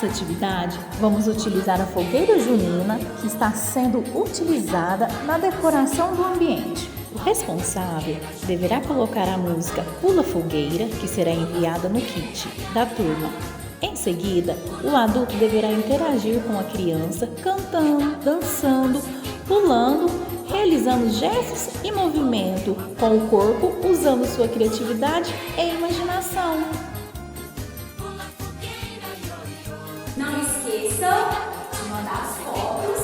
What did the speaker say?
Nessa atividade, vamos utilizar a fogueira junina que está sendo utilizada na decoração do ambiente. O responsável deverá colocar a música Pula Fogueira, que será enviada no kit da turma. Em seguida, o adulto deverá interagir com a criança, cantando, dançando, pulando, realizando gestos e movimento com o corpo, usando sua criatividade e imaginação. Não esqueçam de mandar as fotos